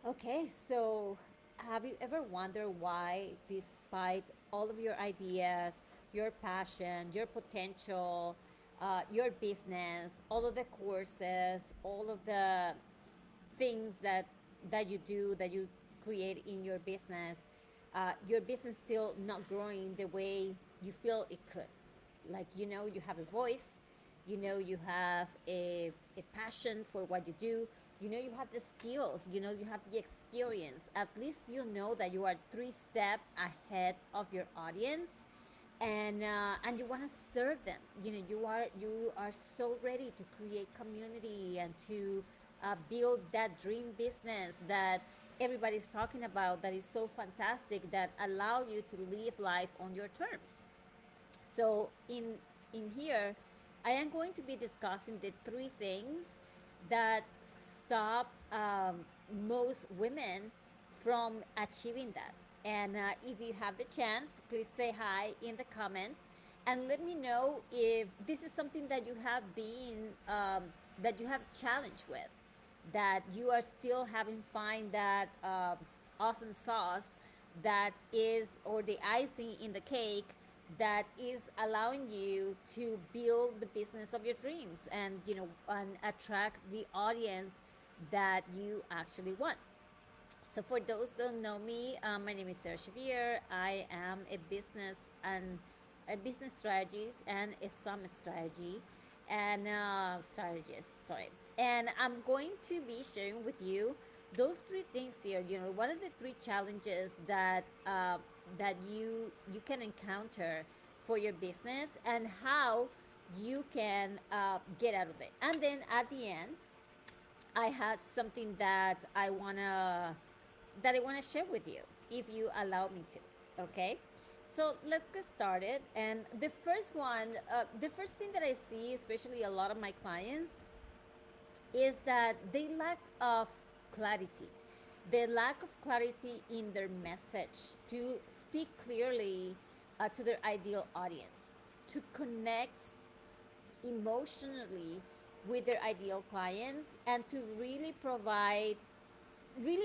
Okay, so have you ever wondered why, despite all of your ideas, your passion, your potential, your business, all of the courses, all of the things that you do, that you create in your business still not growing the way you feel it could? Like, you have a voice, you have a passion for what you do, you have the skills, you have the experience. At least you know that you are 3 steps ahead of your audience, and you want to serve them. You are so ready to create community and to build that dream business that everybody's talking about, that is so fantastic, that allow you to live life on your terms. So in here, I am going to be discussing the 3 things that stop most women from achieving that. And if you have the chance, please say hi in the comments and let me know if this is something that you have been that you have challenged with, that you are still having find that awesome sauce that is, or the icing in the cake, that is allowing you to build the business of your dreams, and attract the audience that you actually want. So for those who don't know me, my name is Sarah Xavier. I am a business strategist and a summit strategy and strategist. Sorry, and I'm going to be sharing with you those 3 things here. What are the 3 challenges that you can encounter for your business, and how you can get out of it. And then at the end, I had something that I wanna share with you, if you allow me to. Okay, so let's get started. And the first thing that I see, especially a lot of my clients, is that they lack of clarity. The lack of clarity in their message to speak clearly to their ideal audience, to connect emotionally with their ideal clients, and to really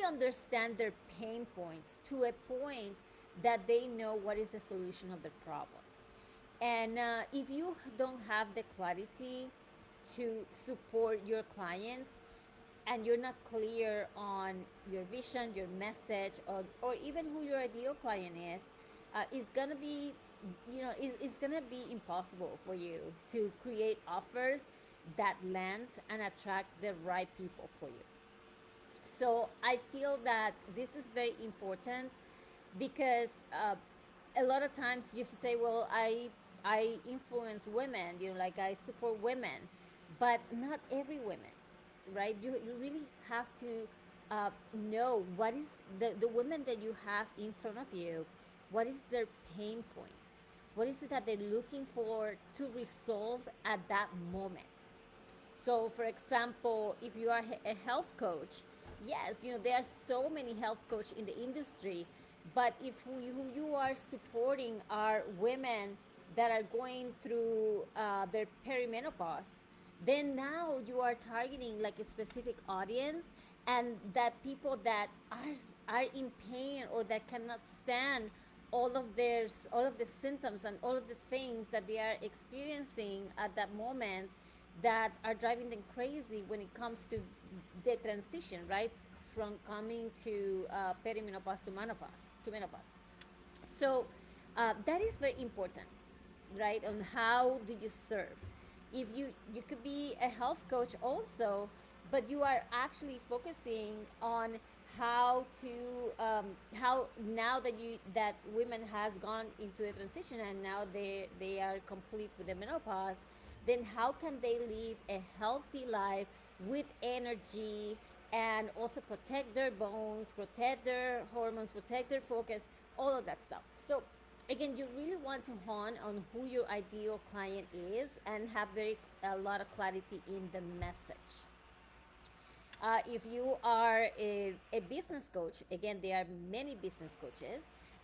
understand their pain points to a point that they know what is the solution of the problem. And if you don't have the clarity to support your clients, and you're not clear on your vision, your message, or even who your ideal client is, it's gonna be, it's gonna be impossible for you to create offers that lands and attract the right people for you. So I feel that this is very important, because a lot of times you say, well, I influence women, like I support women, but not every women, right? You really have to know what is the women that you have in front of you, what is their pain point, what is it that they're looking for to resolve at that moment. So, for example, if you are a health coach, yes, there are so many health coaches in the industry, but if who you are supporting are women that are going through their perimenopause, then now you are targeting like a specific audience, and that people that are in pain, or that cannot stand all of the symptoms and all of the things that they are experiencing at that moment, that are driving them crazy when it comes to the transition, right, from coming to perimenopause to menopause. So that is very important, right? On how do you serve? If you could be a health coach also, but you are actually focusing on how now that women has gone into the transition, and now they are complete with the menopause, then how can they live a healthy life with energy, and also protect their bones, protect their hormones, protect their focus, all of that stuff. So again, you really want to hone on who your ideal client is, and have a lot of clarity in the message. If you are a business coach, again, there are many business coaches,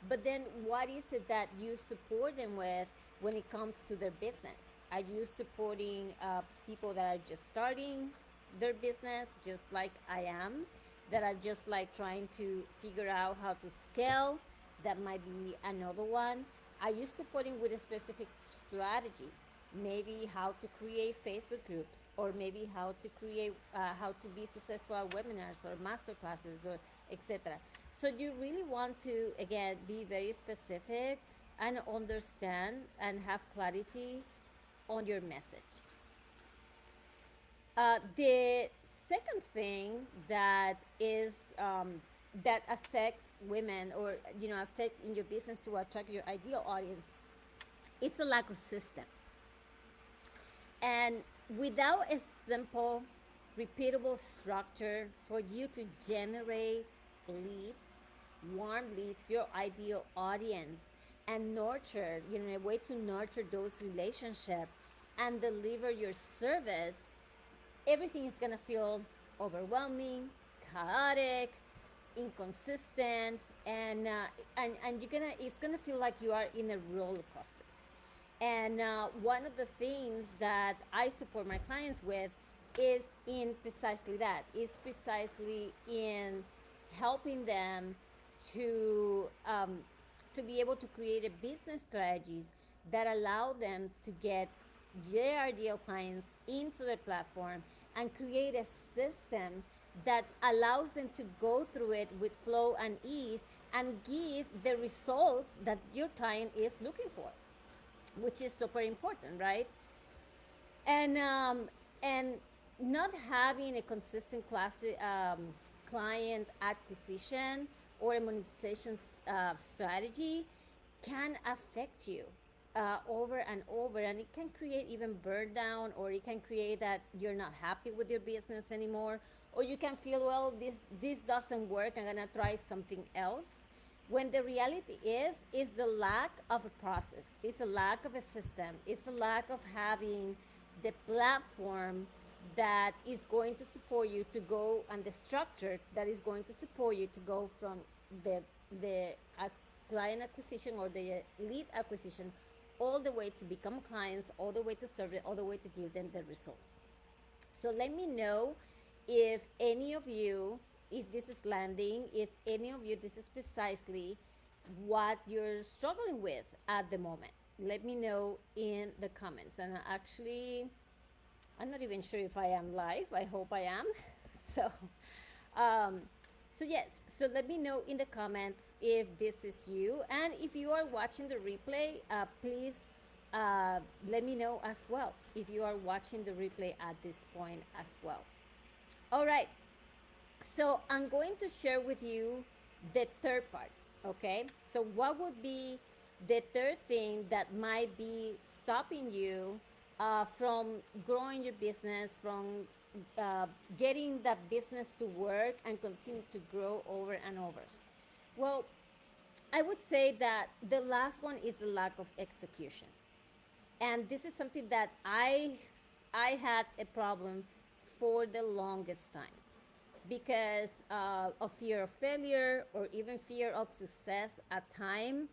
but then what is it that you support them with when it comes to their business? Are you supporting people that are just starting their business, just like I am? that are just like trying to figure out how to scale. That might be another one. Are you supporting with a specific strategy? Maybe how to create Facebook groups, or maybe how to create, how to be successful at webinars or master classes, or etc. So you really want to, again, be very specific and understand and have clarity on your message. The second thing that is that affect women, or affect in your business to attract your ideal audience, is a lack of system. And without a simple, repeatable structure for you to generate leads, warm leads, your ideal audience, and nurture, a way to nurture those relationships and deliver your service, everything is going to feel overwhelming, chaotic, inconsistent, and it's gonna feel like you are in a roller coaster. And one of the things that I support my clients with is in precisely that. Is precisely in helping them to um, to be able to create a business strategies that allow them to get their ideal clients into the platform and create a system that allows them to go through it with flow and ease and give the results that your client is looking for, which is super important, right? And not having a consistent client acquisition or a monetization strategy can affect you over and over, and it can create even burn down, or it can create that you're not happy with your business anymore, or you can feel, well, this doesn't work, I'm gonna try something else, when the reality is the lack of a process, it's a lack of a system, it's a lack of having the platform that is going to support you to go, and the structure that is going to support you to go from the client acquisition or the lead acquisition all the way to become clients, all the way to serve it, all the way to give them the results. So let me know if any of you, if this is landing, if any of you, this is precisely what you're struggling with at the moment. Let me know in the comments. And actually, I'm not even sure if I am live. I hope I am. So, um, so yes, so let me know in the comments if this is you. And if you are watching the replay, please let me know as well if you are watching the replay at this point as well. All right, so I'm going to share with you the third part, okay? So what would be the third thing that might be stopping you from growing your business, from getting that business to work and continue to grow over and over? Well, I would say that the last one is the lack of execution. And this is something that I had a problem for the longest time, because of fear of failure, or even fear of success at time,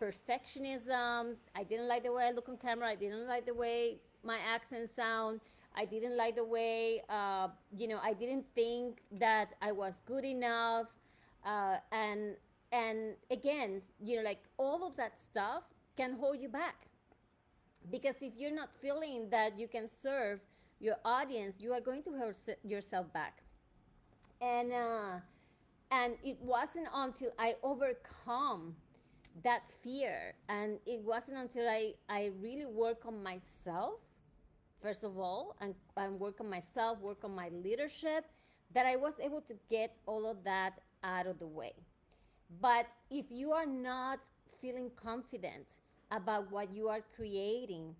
perfectionism. I didn't like the way I look on camera. I didn't like the way my accent sound. I didn't like the way, I didn't think that I was good enough. And again, like all of that stuff can hold you back, because if you're not feeling that you can serve your audience, you are going to hurt yourself back. And it wasn't until I overcome that fear, and it wasn't until I really work on myself, first of all, and work on myself, work on my leadership, that I was able to get all of that out of the way. But if you are not feeling confident about what you are creating,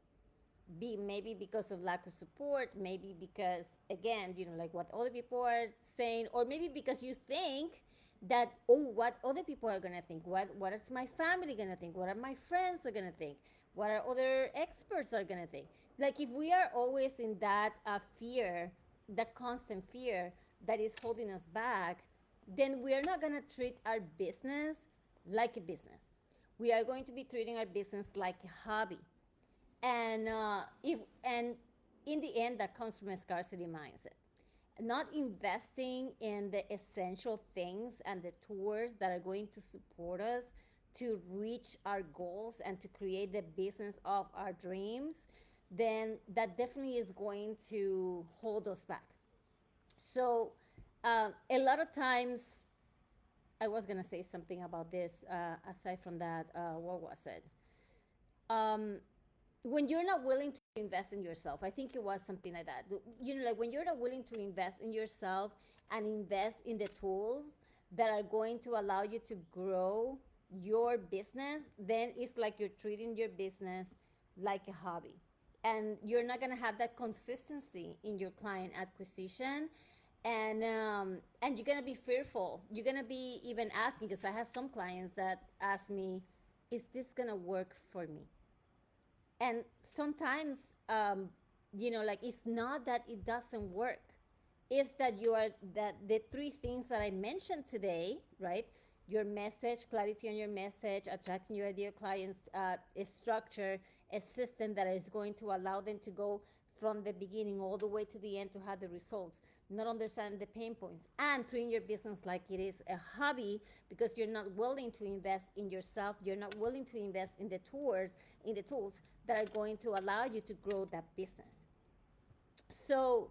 maybe because of lack of support, maybe because, again, like what other people are saying, or maybe because you think that, oh, what other people are going to think, what is my family going to think, what are my friends are going to think, what are other experts are going to think. Like, if we are always in that fear, that constant fear that is holding us back, then we are not going to treat our business like a business. We are going to be treating our business like a hobby. And if and in the end, that comes from a scarcity mindset. not investing in the essential things and the tools that are going to support us to reach our goals and to create the business of our dreams, then that definitely is going to hold us back. So, a lot of times, I was going to say something about this. Aside from that, what was it? Um, when you're not willing to invest in yourself, I think it was something like that. Like when you're not willing to invest in yourself and invest in the tools that are going to allow you to grow your business, then it's like you're treating your business like a hobby. And you're not going to have that consistency in your client acquisition. And you're going to be fearful. You're going to be even asking, because I have some clients that ask me, is this going to work for me? And sometimes, like it's not that it doesn't work, it's that you are that the three things that I mentioned today, right? Your message, clarity on your message, attracting your ideal clients, a structure, a system that is going to allow them to go from the beginning all the way to the end to have the results, not understand the pain points, and treating your business like it is a hobby, because you're not willing to invest in yourself, you're not willing to invest in the tools that are going to allow you to grow that business. So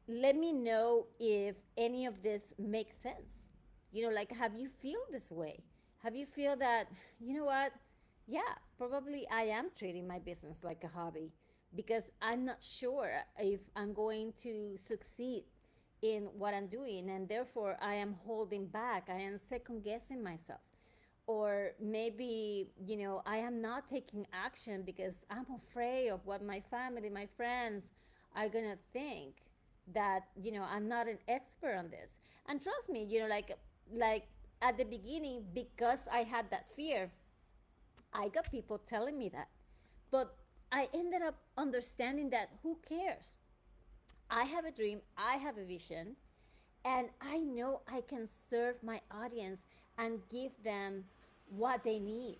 let me know if any of this makes sense. Like, have you feel this way? Have you feel that, you know what? Yeah, probably I am treating my business like a hobby, because I'm not sure if I'm going to succeed in what I'm doing, and therefore I am holding back. I am second guessing myself. Or maybe, I am not taking action because I'm afraid of what my family, my friends are going to think, that, I'm not an expert on this. And trust me, like at the beginning, because I had that fear, I got people telling me that. But I ended up understanding that who cares? I have a dream, I have a vision, and I know I can serve my audience and give them what they need.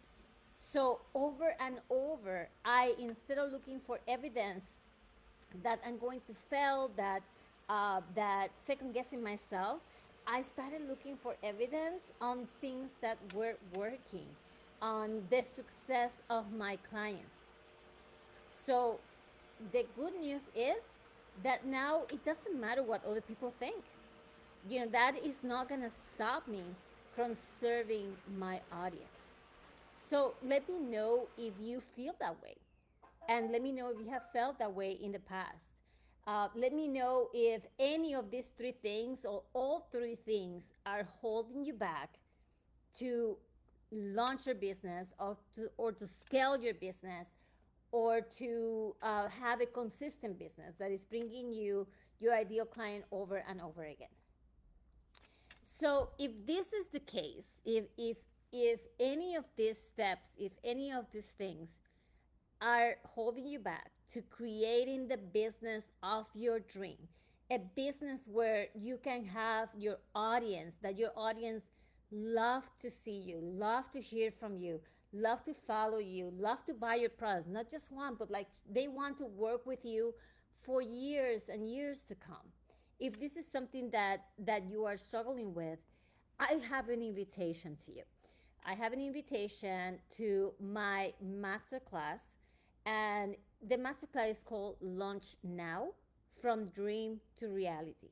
So over and over, I, instead of looking for evidence that I'm going to fail, that second guessing myself, I started looking for evidence on things that were working, on the success of my clients. So the good news is that now it doesn't matter what other people think. That is not going to stop me from serving my audience. So let me know if you feel that way. And let me know if you have felt that way in the past. Let me know if any of these three things or all three things are holding you back to launch your business, or to scale your business, or to have a consistent business that is bringing you your ideal client over and over again. So if this is the case, if any of these steps, if any of these things are holding you back to creating the business of your dream, a business where you can have your audience, that your audience love to see you, love to hear from you, love to follow you, love to buy your products, not just one, but like they want to work with you for years and years to come. If this is something that you are struggling with, I have an invitation to you. I have an invitation to my masterclass, and the masterclass is called Launch Now, from Dream to Reality.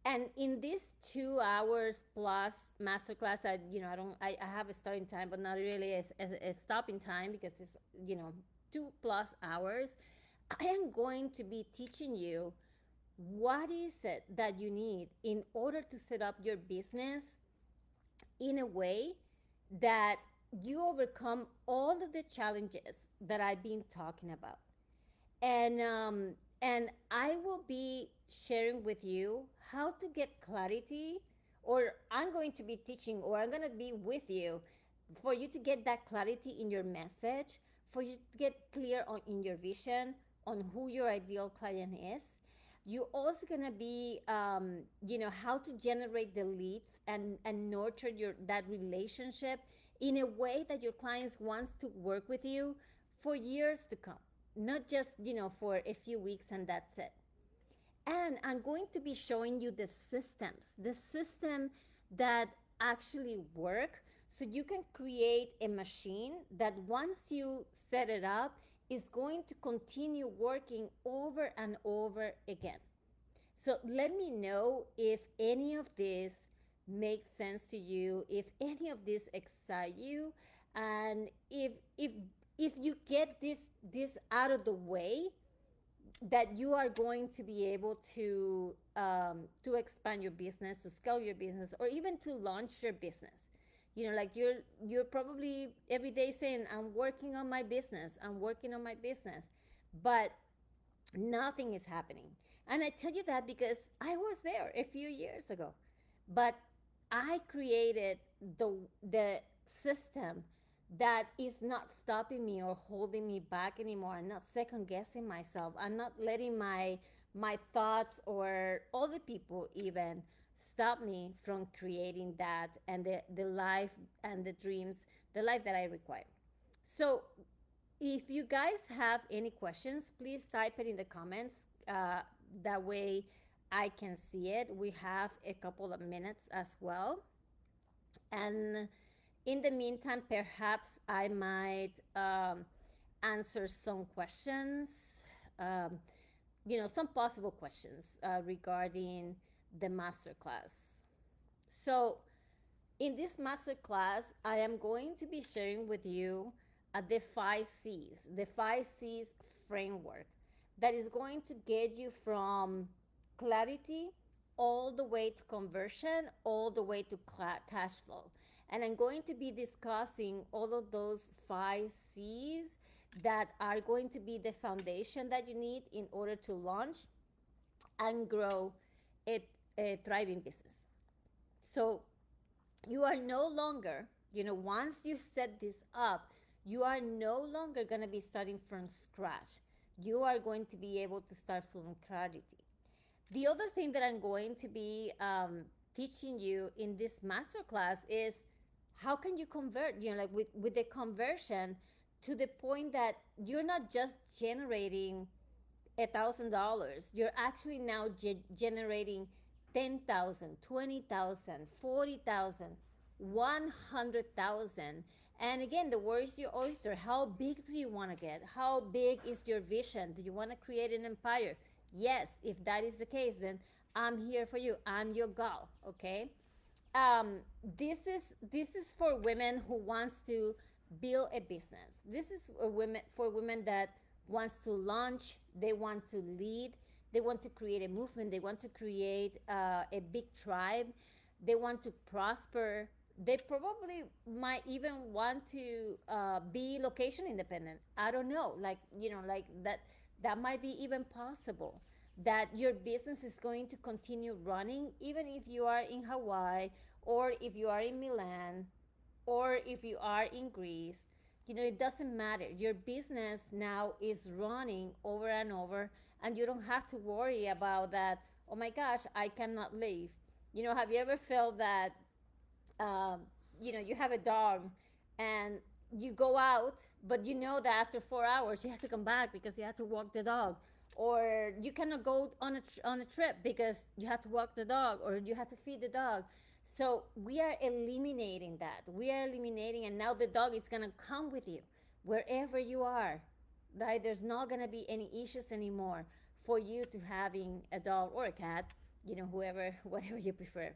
And in this 2 hours plus masterclass, I have a starting time, but not really a stopping time, because it's 2+ hours. I am going to be teaching you what is it that you need in order to set up your business in a way that you overcome all of the challenges that I've been talking about. And I will be sharing with you how to get clarity, or I'm going to be teaching, or I'm going to be with you for you to get that clarity in your message, for you to get clear on in your vision on who your ideal client is. You're also going to be how to generate the leads and nurture that relationship in a way that your clients wants to work with you for years to come, not just for a few weeks and that's it. And I'm going to be showing you the system that actually work, so you can create a machine that once you set it up is going to continue working over and over again. So let me know if any of this makes sense to you, if any of this excite you, and if you get this out of the way, that you are going to be able to expand your business, to scale your business, or even to launch your business. You know, like you're probably every day saying, I'm working on my business, I'm working on my business, but nothing is happening. And I tell you that because I was there a few years ago. But I created the system that is not stopping me or holding me back anymore. I'm not second guessing myself. I'm not letting my thoughts or other people even stop me from creating that and the life and the dreams, the life that I require. So if you guys have any questions, please type it in the comments. That way I can see it. We have a couple of minutes as well. And in the meantime, perhaps I might answer some questions, um, some possible questions regarding the masterclass. So, in this masterclass, I am going to be sharing with you the 5 C's, the 5 C's framework that is going to get you from clarity all the way to conversion, all the way to cash flow. And I'm going to be discussing all of those 5 C's that are going to be the foundation that you need in order to launch and grow a thriving business. So you are no longer, once you set this up, you are no longer going to be starting from scratch. You are going to be able to start from clarity. The other thing that I'm going to be teaching you in this masterclass is how can you convert, like with the conversion to the point that you're not just generating $1,000, you're actually now generating 10,000, 20,000, 40,000, 100,000. And again, the word is your oyster. How big do you want to get? How big is your vision? Do you want to create an empire? Yes, if that is the case, then I'm here for you. I'm your gal, okay? um, this is for women who wants to build a business. This is for women that wants to launch. They want to lead. They want to create a movement. They want to create a big tribe. They want to prosper. They probably might even want to be location independent. I don't know. Like, like that might be even possible, that your business is going to continue running even if you are in Hawaii, or if you are in Milan, or if you are in Greece. It doesn't matter. Your business now is running over and over, and you don't have to worry about that. Oh my gosh, I cannot leave. Have you ever felt that um, you have a dog and you go out, but you know that after 4 hours you have to come back because you have to walk the dog, or you cannot go on a trip because you have to walk the dog or you have to feed the dog. So we are eliminating that. We are eliminating, and now the dog is gonna come with you wherever you are. Right? There's not gonna be any issues anymore for you to having a dog or a cat. Whoever, whatever you prefer.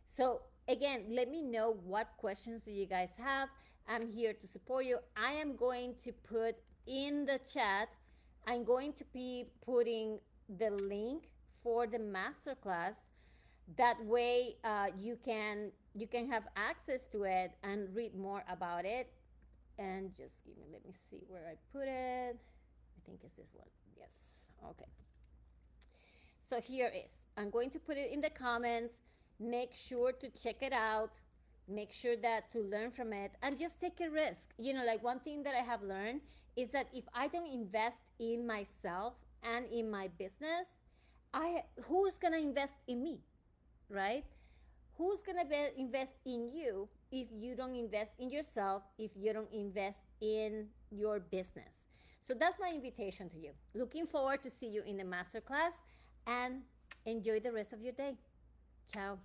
So again, let me know what questions do you guys have. I'm here to support you. I am going to put in the chat, I'm going to be putting the link for the masterclass. That way you can have access to it and read more about it. And just let me see where I put it. I think it's this one. Yes. Okay. So here is. I'm going to put it in the comments. Make sure to check it out. Make sure that to learn from it and just take a risk. Like one thing that I have learned is that if I don't invest in myself and in my business, who's gonna invest in me, right? Who's gonna invest in you if you don't invest in yourself, if you don't invest in your business? So that's my invitation to you. Looking forward to see you in the masterclass. and enjoy the rest of your day. Ciao.